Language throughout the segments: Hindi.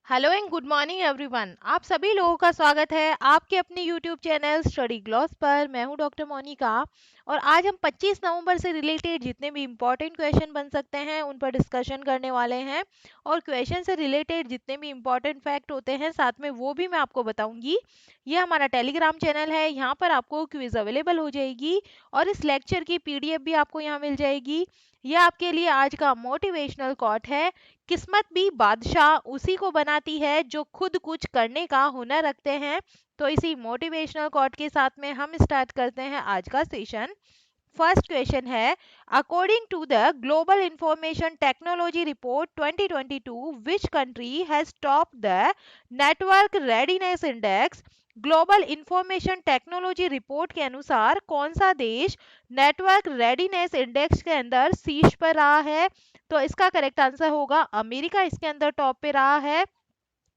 Hello and good morning everyone. आप सभी लोगों का स्वागत है आपके अपने यूट्यूब चैनल स्टडी ग्लॉस पर। मैं हूं डॉक्टर मोनिका और आज हम 25 नवंबर से रिलेटेड जितने भी इम्पोर्टेंट क्वेश्चन बन सकते हैं उन पर डिस्कशन करने वाले हैं। और क्वेश्चन से रिलेटेड जितने भी इम्पोर्टेंट फैक्ट होते हैं साथ में वो भी मैं आपको बताऊंगी। ये हमारा टेलीग्राम चैनल है, यहाँ पर आपको क्विज अवेलेबल हो जाएगी और इस लेक्चर की पीडीएफ भी आपको यहाँ मिल जाएगी। यह आपके लिए आज का मोटिवेशनल कोट है। किस्मत भी बादशाह उसी को बनाती है जो खुद कुछ करने का हुनर रखते हैं। तो इसी मोटिवेशनल कोट के साथ में हम स्टार्ट करते हैं आज का सेशन। फर्स्ट क्वेश्चन है, according to the global information technology report 2022 which country has top the network readiness index. Global information technology report के अनुसार कौन सा देश नेटवर्क रेडीनेस इंडेक्स के अंदर शीर्ष पर रहा है? तो इसका करेक्ट आंसर होगा अमेरिका इसके अंदर टॉप पे रहा है।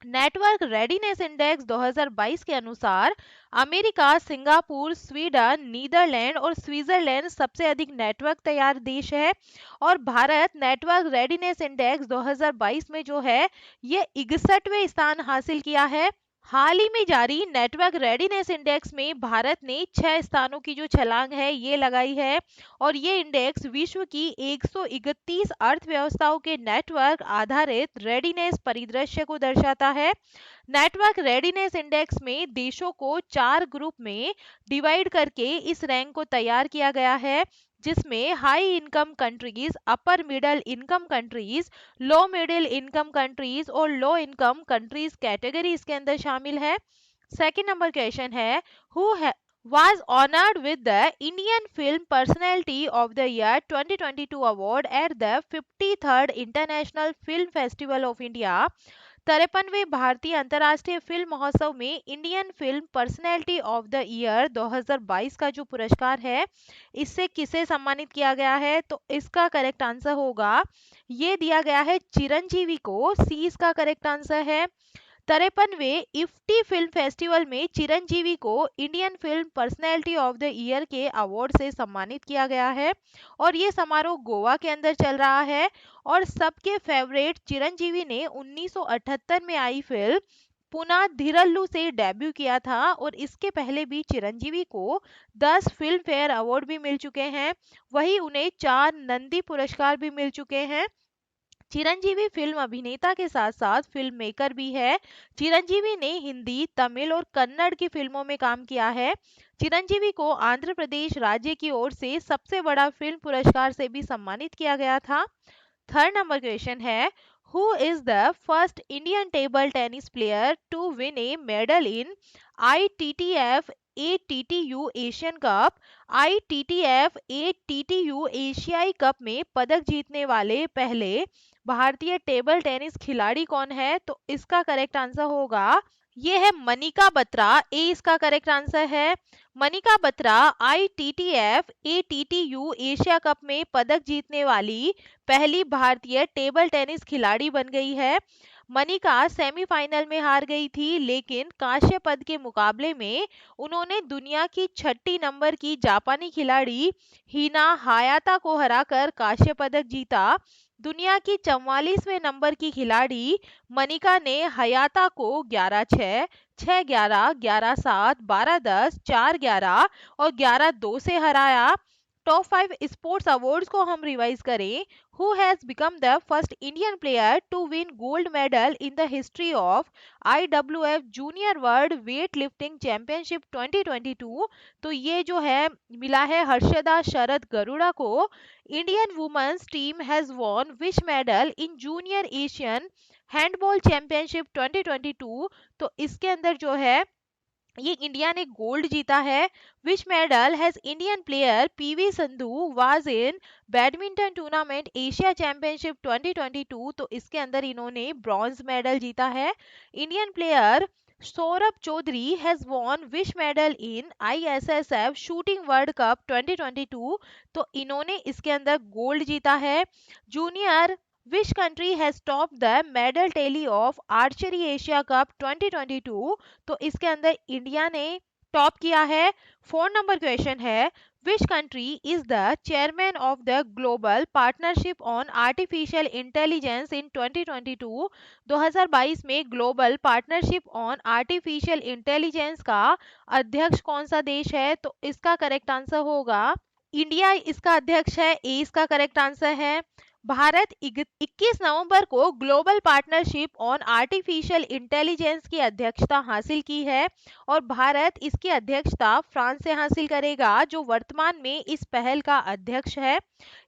नेटवर्क रेडीनेस इंडेक्स 2022 के अनुसार अमेरिका, सिंगापुर, स्वीडन, नीदरलैंड और स्विट्जरलैंड सबसे अधिक नेटवर्क तैयार देश है। और भारत नेटवर्क रेडीनेस इंडेक्स 2022 में जो है ये 61वें स्थान हासिल किया है। हाल ही में जारी नेटवर्क रेडीनेस इंडेक्स में भारत ने 6 स्थानों की जो छलांग है ये लगाई है। और ये इंडेक्स विश्व की 131 अर्थव्यवस्थाओं के नेटवर्क आधारित रेडीनेस परिदृश्य को दर्शाता है। नेटवर्क रेडीनेस इंडेक्स में देशों को 4 ग्रुप में डिवाइड करके इस रैंक को तैयार किया गया है, जिसमें high income countries, upper middle income countries, low middle income countries और लो इनकम कंट्रीज कैटेगरी इसके अंदर शामिल है। सेकंड नंबर क्वेश्चन है, who was honored with the Indian Film Personality of the Year 2022 award at the 53rd International Film Festival of India। 53वें भारतीय अंतर्राष्ट्रीय फिल्म महोत्सव में Indian film personality of the year 2022 का जो पुरस्कार है इससे किसे सम्मानित किया गया है? तो इसका करेक्ट आंसर होगा ये दिया गया है चिरंजीवी को। सी इसका करेक्ट आंसर है। 53वें इफ्टी फिल्म फेस्टिवल में चिरंजीवी को Indian film personality of the year के अवार्ड से सम्मानित किया गया है और ये समारोह गोवा के अंदर चल रहा है। और सबके फेवरेट चिरंजीवी ने 1978 में आई फिल्म पुना धिरल्लू से डेब्यू किया था और इसके पहले भी चिरंजीवी को 10 फिल्म फेयर अवार्ड भी मिल चुके हैं। वही उन्हें 4 नंदी पुरस्कार भी मिल चुके हैं। चिरंजीवी फिल्म अभिनेता के साथ साथ फिल्म मेकर भी है। चिरंजीवी ने हिंदी, तमिल और कन्नड़ की फिल्मों में काम किया है। चिरंजीवी को आंध्र प्रदेश राज्य की ओर से सबसे बड़ा फिल्म पुरस्कार से भी सम्मानित किया गया था। थर्ड नंबर क्वेश्चन है, who is the first Indian table tennis player to win a medal in ITTF ATTU Asian cup? ITTF ATTU एशियाई कप में पदक जीतने वाले पहले भारतीय टेबल टेनिस खिलाड़ी कौन है? तो इसका करेक्ट आंसर होगा ये है मनिका बत्रा। ए इसका करेक्ट आंसर है। Manika Batra ITTF ATTU Asia cup में पदक जीतने वाली पहली भारतीय टेबल टेनिस खिलाड़ी बन गई है। मनिका सेमीफाइनल में हार गई थी, लेकिन कांस्य पद के मुकाबले में उन्होंने दुनिया की 6 नंबर की जापानी खिलाड़ी हिना हायाता को हराकर कांस्य पदक जीता। दुनिया की 44वें नंबर की खिलाड़ी मनिका ने हयाता को 11-6, 6-11, 11-7, 12-10, 4-11 और 11-2 से हराया। टॉप 5 स्पोर्ट्स अवार्ड्स को हम रिवाइज करें। Who has become the first Indian player to win gold medal in the history of IWF junior world weight lifting championship 2022? तो ये जो है मिला है हर्षदा शरद गरुड़ा को। Indian women's team has won which medal in junior Asian handball championship 2022? तो इसके अंदर जो है ये इंडिया ने गोल्ड जीता है। Which medal has Indian player PV Sindhu was in badminton tournament Asia championship 2022? तो इसके अंदर इन्होंने ब्रॉन्ज मेडल जीता है। Indian player Saurabh Chaudhary has won which medal in ISSF shooting world cup 2022? तो इन्होंने इसके अंदर गोल्ड जीता है। Junior Which country has topped the medal tally of Archery Asia Cup 2022? तो इसके अंदर इंडिया ने टॉप किया है। 4 नंबर क्वेश्चन है, which country is the chairman of the global partnership on artificial intelligence in 2022। 2022 में global partnership on artificial intelligence का अध्यक्ष कौन सा देश है? तो इसका करेक्ट आंसर होगा इंडिया, इसका अध्यक्ष है। ए इसका करेक्ट आंसर है। भारत 21 नवंबर को global partnership on artificial intelligence की अध्यक्षता हासिल की है और भारत इसकी अध्यक्षता फ्रांस से हासिल करेगा, जो वर्तमान में इस पहल का अध्यक्ष है।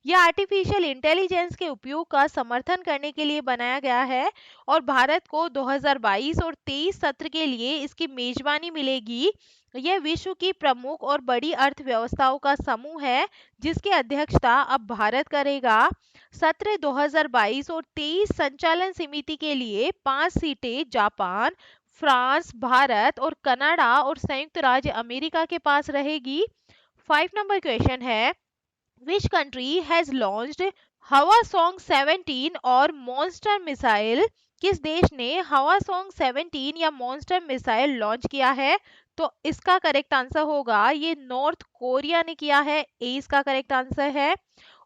यह आर्टिफिशियल इंटेलिजेंस के उपयोग का समर्थन करने के लिए बनाया गया है और भारत को 2022 और 23 सत्र के लिए इसकी मेजबानी मिलेगी। यह विश्व की प्रमुख और बड़ी अर्थव्यवस्थाओं का समूह है जिसकी अध्यक्षता अब भारत करेगा। सत्र 2022 और 23 संचालन समिति के लिए 5 सीटें जापान, फ्रांस, भारत और कनाडा और संयुक्त राज्य अमेरिका के पास रहेगी। 5 नंबर क्वेश्चन है, विच कंट्री हैज लॉन्च्ड हवा सॉन्ग 17 और मॉन्स्टर मिसाइल? किस देश ने हवा सॉन्ग 17 या मॉन्स्टर मिसाइल लॉन्च किया है? तो इसका करेक्ट आंसर होगा ये नॉर्थ कोरिया ने किया है। ए इसका करेक्ट आंसर है।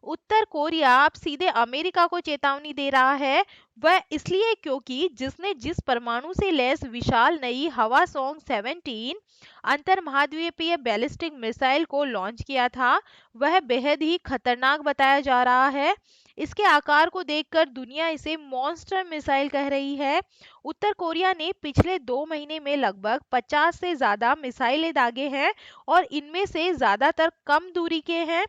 उत्तर कोरिया अब सीधे अमेरिका को चेतावनी दे रहा है, वह इसलिए क्योंकि जिसने जिस परमाणु से लैस विशाल नई हवा सॉन्ग 17 अंतर महाद्वीपीय बैलिस्टिक मिसाइल को लॉन्च किया था, वह बेहद ही खतरनाक बताया जा रहा है। इसके आकार को देखकर दुनिया इसे मॉन्स्टर मिसाइल कह रही है। उत्तर कोरिया ने पिछले 2 महीने में लगभग 50 से ज्यादा मिसाइलें दागे हैं और इनमें से ज्यादातर कम दूरी के हैं।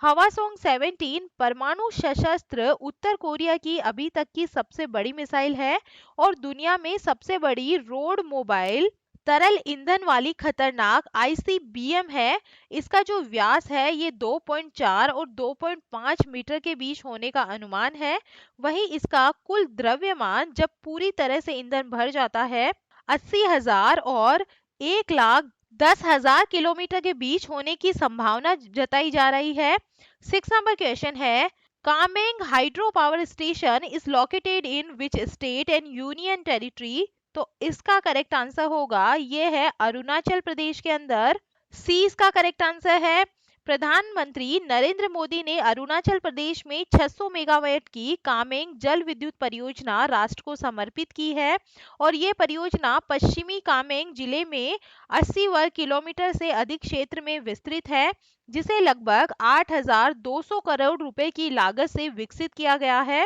हवासोंग 17 परमाणु सशस्त्र उत्तर कोरिया की अभी तक की सबसे बड़ी मिसाइल है और दुनिया में सबसे बड़ी रोड मोबाइल तरल ईंधन वाली खतरनाक आईसीबीएम है। इसका जो व्यास है ये 2.4 और 2.5 मीटर के बीच होने का अनुमान है। वहीं इसका कुल द्रव्यमान जब पूरी तरह से ईंधन भर जाता है 80,000 और 1,10,000 किलोमीटर के बीच होने की संभावना जताई जा रही है। 6 नंबर क्वेश्चन है, Kameng hydro power station is located in which state and union territory? तो इसका करेक्ट आंसर होगा ये है अरुणाचल प्रदेश के अंदर। सी इसका करेक्ट आंसर है। प्रधानमंत्री नरेंद्र मोदी ने अरुणाचल प्रदेश में 600 मेगावाट की कामेंग जल विद्युत परियोजना राष्ट्र को समर्पित की है और ये परियोजना पश्चिमी कामेंग जिले में 80 वर्ग किलोमीटर से अधिक क्षेत्र में विस्तृत है, जिसे लगभग 8,200 करोड़ रुपए की लागत से विकसित किया गया है।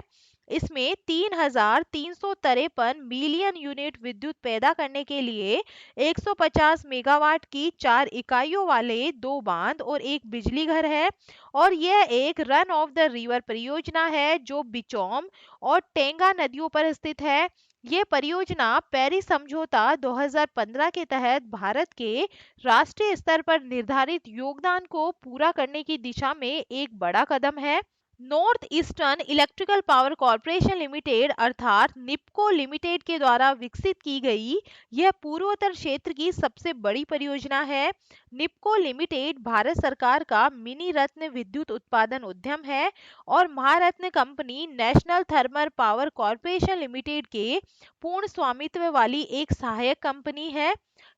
इसमें 3,353 मिलियन यूनिट विद्युत पैदा करने के लिए 150 मेगावाट की 4 इकाइयों वाले 2 बांध और एक बिजली घर है और यह एक रन ऑफ द रिवर परियोजना है जो बिचौम और टेंगा नदियों पर स्थित है। ये परियोजना पेरिस समझौता 2015 के तहत भारत के राष्ट्रीय स्तर पर निर्धारित योगदान को पूरा करने की दिशा में एक बड़ा कदम है। North eastern electrical power corporation limited अर्थात निप्को लिमिटेड के द्वारा विकसित की गई यह पूर्वोत्तर क्षेत्र की सबसे बड़ी परियोजना है। निप्को लिमिटेड भारत सरकार का मिनी रत्न विद्युत उत्पादन उद्यम है और महारत्न company national thermal power corporation limited के पूर्ण स्वामित्व वाली एक सहायक कंपनी है।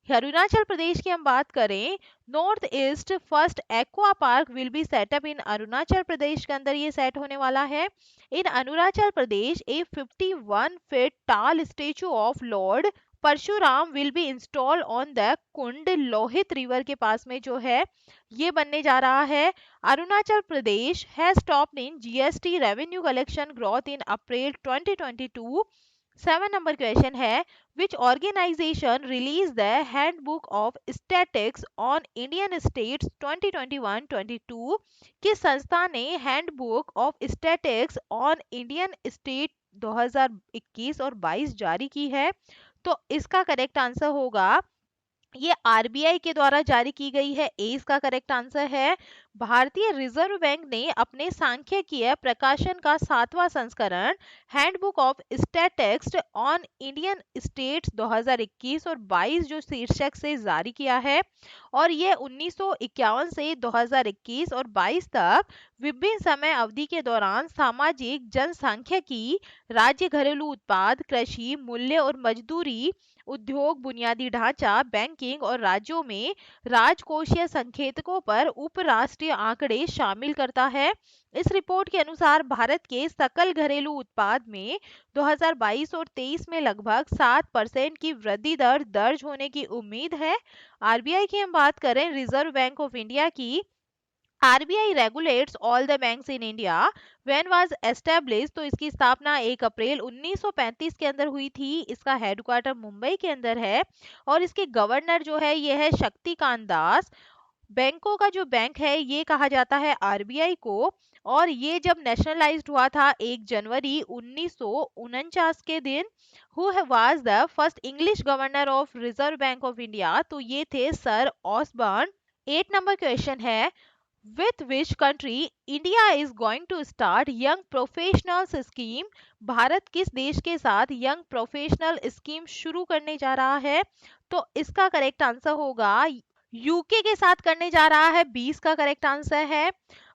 अरुणाचल प्रदेश की हम बात करें, north east first aqua park will be set up in Arunachal Pradesh के अंदर ये सेट होने वाला है। In Arunachal Pradesh a 51 feet tall statue of lord Parshuram will be install on the Kund Lohit river के पास में जो है ये बनने जा रहा है। Arunachal Pradesh has topped in GST revenue collection growth in April 2022। 7 number question है, which organization released the handbook of statistics on Indian states 2021-22? किस संस्था ने handbook of statistics on Indian state 2021 और 22 जारी की है? तो इसका करेक्ट आंसर होगा ये आरबीआई के द्वारा जारी की गई है। ए इसका करेक्ट आंसर है। भारतीय रिजर्व बैंक ने अपने सांख्यिकीय प्रकाशन का 7वां संस्करण handbook of statistics on Indian states 2021 और 22 जो शीर्षक से जारी किया है, और ये 1951 से 2021 और 22 तक विभिन्न समय अवधि के दौरान सामाजिक जनसांख्यिकी, राज्य घरेलू उत्पाद, कृषि मूल्य और मजदूरी, उद्योग, बुनियादी ढांचा, बैंकिंग और राज्यों में राजकोषीय संकेतकों पर उपराष्ट्रीय आंकड़े शामिल करता है। इस रिपोर्ट के अनुसार भारत के सकल घरेलू उत्पाद में 2022 और 23 में लगभग 7% की वृद्धि दर दर्ज होने की उम्मीद है। आरबीआई की हम बात करें, रिजर्व बैंक ऑफ इंडिया की, RBI regulates all the banks in India when was establish, तो इसकी स्थापना 1 अप्रैल 1935 के अंदर हुई थी। इसका हेडक्वार्टर मुंबई के अंदर है और इसके गवर्नर जो है ये है शक्तिकांत दास। बैंकों का जो बैंक है ये कहा जाता है आरबीआई को, और ये जब नेशनलाइज्ड हुआ था 1 जनवरी 1949 के दिन। Who was the first English governor of reserve bank of India, तो ये थे सर ऑसबर्न। 8 नंबर क्वेश्चन है, with which country India is going to start young professionals scheme? Bharat किस देश के साथ यंग प्रोफेशनल स्कीम शुरू करने जा रहा है? तो इसका करेक्ट आंसर होगा यूके के साथ करने जा रहा है। 20 का करेक्ट आंसर है।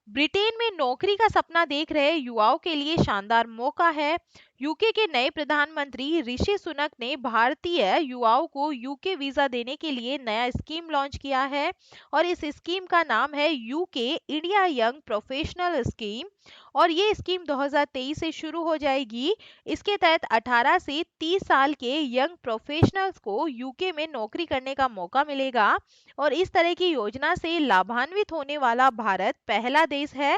ब्रिटेन में नौकरी का सपना देख रहे युवाओं के लिए शानदार मौका है। यूके के नए प्रधानमंत्री ऋषि सुनक ने भारतीय युवाओं को यूके वीजा देने के लिए नया स्कीम लॉन्च किया है, और इस स्कीम का नाम है UK India young professional scheme, और ये स्कीम 2023 से शुरू हो जाएगी। इसके तहत 18 से 30 साल के यंग प्रोफेशनल्स को यूके में नौकरी करने का मौका मिलेगा, और इस तरह की योजना से लाभान्वित होने वाला भारत पहला देश है,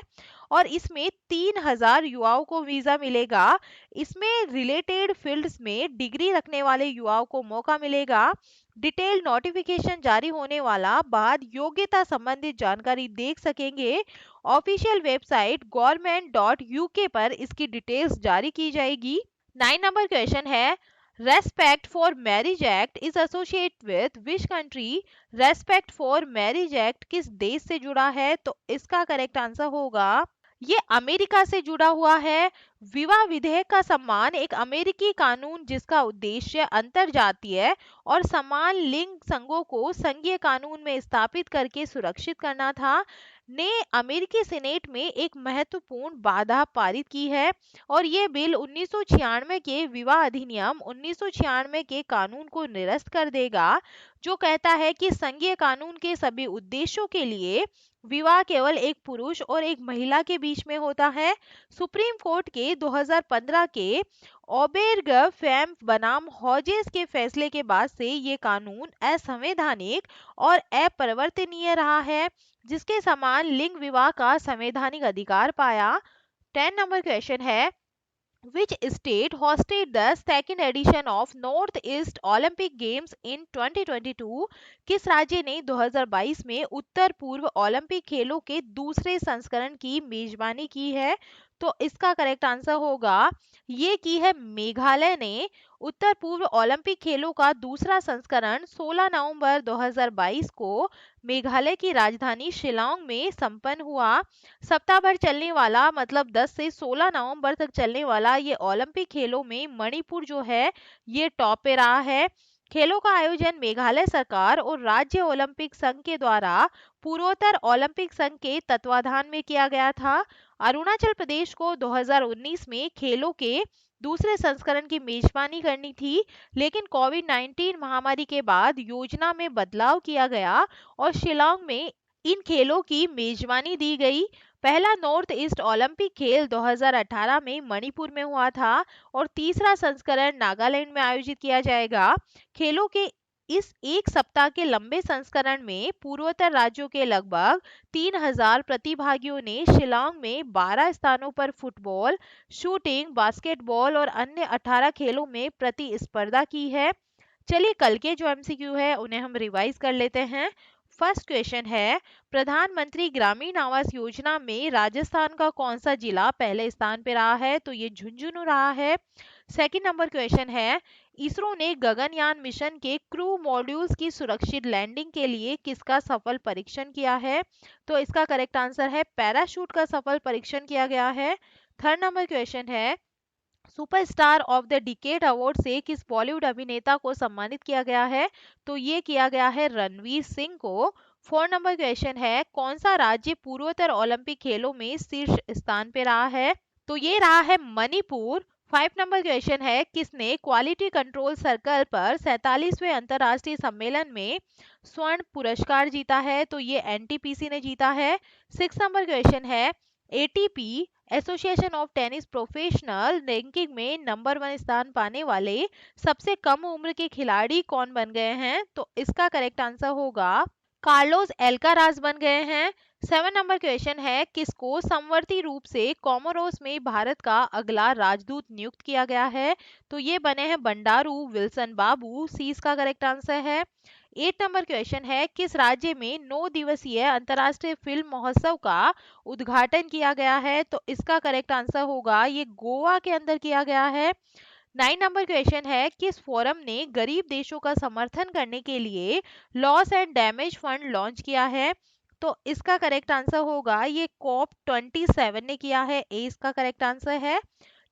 और इसमें 3000 युवाओं को वीजा मिलेगा। इसमें रिलेटेड फील्ड्स में डिग्री रखने वाले युवाओं को मौका मिलेगा। डिटेल नोटिफिकेशन जारी होने वाला बाद योग्यता संबंधित जानकारी देख सकेंगे। ऑफिशियल वेबसाइट government.uk पर इसकी डिटेल्स जारी की जाएगी। 9 नंबर क्वेश्चन है, respect for marriage act is associate with which country? Respect for marriage act किस देश से जुड़ा है? तो इसका करेक्ट आंसर होगा ये अमेरिका से जुड़ा हुआ है। विवाह विधेयक का सम्मान एक अमेरिकी कानून जिसका उद्देश्य अंतरजातीय और समान लिंग संघों को संघीय कानून में स्थापित करके सुरक्षित करना था, ने अमेरिकी सीनेट में एक महत्वपूर्ण बाधा पारित की है, और ये बिल 1996 के विवाह अधिनियम 1996 के कानून को निरस्त कर देगा, जो कहता है कि संघीय कानून के सभी उद्देश्यों के लिए विवाह केवल एक पुरुष और एक महिला के बीच में होता है। सुप्रीम कोर्ट के 2015 के ओबेर्ग फैम बनाम हॉजेस के फैसले के बाद से ये कानून असंवैधानिक और अपरिवर्तनीय रहा है, जिसके समान लिंग विवाह का संवैधानिक अधिकार पाया। 10 नंबर क्वेश्चन है, which state hosted the second edition of North East Olympic Games in 2022? किस राज्य ने 2022 में उत्तर पूर्व ओलंपिक खेलों के दूसरे संस्करण की मेजबानी की है? तो इसका करेक्ट आंसर होगा ये की है मेघालय ने। उत्तर पूर्व ओलंपिक खेलों का दूसरा संस्करण 16 नवंबर 2022 को मेघालय की राजधानी शिलांग में संपन्न हुआ। सप्ताह भर चलने वाला, मतलब 10 से 16 नवंबर तक चलने वाला ये ओलंपिक खेलों में मणिपुर जो है ये टॉप पे रहा है। खेलों का आयोजन मेघालय सरकार और राज्य ओलंपिक संघ के द्वारा पूर्वोत्तर ओलंपिक संघ के तत्वाधान में किया गया था। अरुणाचल प्रदेश को 2019 में खेलों के दूसरे संस्करण की मेजबानी करनी थी, लेकिन कोविड-19 महामारी के बाद योजना में बदलाव किया गया और शिलांग में इन खेलों की मेजबानी दी गई। पहला नॉर्थ ईस्ट ओलंपिक खेल 2018 में मणिपुर में हुआ था, और तीसरा संस्करण नागालैंड में आयोजित किया जाएगा। खेलों के इस एक सप्ताह के लंबे संस्करण में पूर्वोत्तर राज्यों के लगभग 3000 प्रतिभागियों ने शिलांग में 12 स्थानों पर फुटबॉल, शूटिंग, बास्केटबॉल और अन्य 18 खेलों में प्रतिस्पर्धा की है। चलिए कल के जो एमसीक्यू है उन्हें हम रिवाइज कर लेते हैं। फर्स्ट क्वेश्चन है, प्रधानमंत्री ग्रामीण आवास योजना में राजस्थान का कौन सा जिला पहले स्थान पे रहा है? तो ये झुंझुनू रहा है। सेकंड नंबर क्वेश्चन है, इसरो ने गगनयान मिशन के क्रू मॉड्यूल्स की सुरक्षित लैंडिंग के लिए किसका सफल परीक्षण किया है? तो इसका करेक्ट आंसर है पैराशूट का सफल परीक्षण किया गया है। थर्ड नंबर क्वेश्चन है, superstar of the decade award से किस बॉलीवुड अभिनेता को सम्मानित किया गया है? तो ये किया गया है रणवीर सिंह को। फोर्थ नंबर क्वेश्चन है, कौन सा राज्य पूर्वोत्तर ओलंपिक खेलों में शीर्ष स्थान पे रहा है? तो ये रहा है मणिपुर। फाइव नंबर क्वेश्चन है, किसने क्वालिटी कंट्रोल सर्कल पर 47वें अंतर्राष्ट्रीय सम्मेलन में स्वर्ण पुरस्कार जीता है? तो ये एनटीपीसी ने जीता है। सिक्स नंबर क्वेश्चन है, ATP association of tennis professional ranking में नंबर 1 स्थान पाने वाले सबसे कम उम्र के खिलाड़ी कौन बन गए हैं? तो इसका करेक्ट आंसर होगा कार्लोस एल्काराज बन गए हैं। सेवन नंबर क्वेश्चन है, किसको समवर्ती रूप से कोमोरोस में भारत का अगला राजदूत नियुक्त किया गया है? तो ये बने हैं बंडारू विल्सन बाबू। सी इसका करेक्ट आंसर है। एट नंबर क्वेश्चन है, किस राज्य में 9 दिवसीय अंतर्राष्ट्रीय फिल्म महोत्सव का उद्घाटन किया गया है? तो इसका करेक्ट आंसर होगा ये गोवा के अंदर किया गया है। 9 नंबर क्वेश्चन है, किस फोरम ने गरीब देशों का समर्थन करने के लिए loss and damage fund launch किया है? तो इसका करेक्ट आंसर होगा ये कॉप 27 ने किया है। ए इसका करेक्ट आंसर है।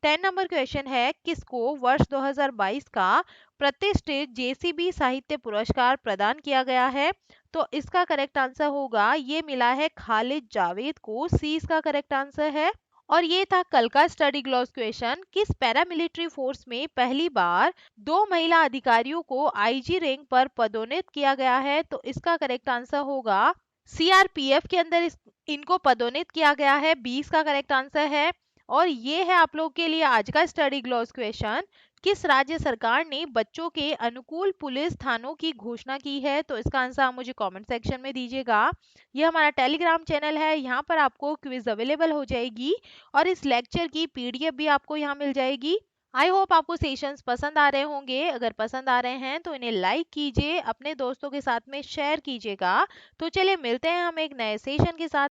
10 नंबर क्वेश्चन है, किसको वर्ष 2022 का प्रतिष्ठित जेसीबी साहित्य पुरस्कार प्रदान किया गया है? तो इसका करेक्ट आंसर होगा ये मिला है खालिद जावेद को। सी इसका करेक्ट आंसर है। और ये था कल का स्टडी ग्लॉस क्वेश्चन, किस पैरामिलिट्री फोर्स में पहली बार 2 महिला अधिकारियों को आईजी रैंक पर पदोन्नत किया गया है? तो इसका करेक्ट आंसर होगा सीआरपीएफ के अंदर इनको पदोन्नत किया गया है। 20 का करेक्ट आंसर है। और ये है आप लोग के लिए आज का स्टडी ग्लॉस क्वेश्चन, किस राज्य सरकार ने बच्चों के अनुकूल पुलिस थानों की घोषणा की है? तो इसका आंसर आप मुझे कमेंट सेक्शन में दीजिएगा। ये हमारा टेलीग्राम चैनल है, यहाँ पर आपको क्विज अवेलेबल हो जाएगी और इस लेक्चर की पीडीएफ भी आपको यहाँ मिल जाएगी। आई होप आपको सेशंस पसंद आ रहे होंगे। अगर पसंद आ रहे हैं तो इन्हें लाइक कीजिए, अपने दोस्तों के साथ में शेयर कीजिएगा। तो चलिए मिलते हैं हम एक नए सेशन के साथ।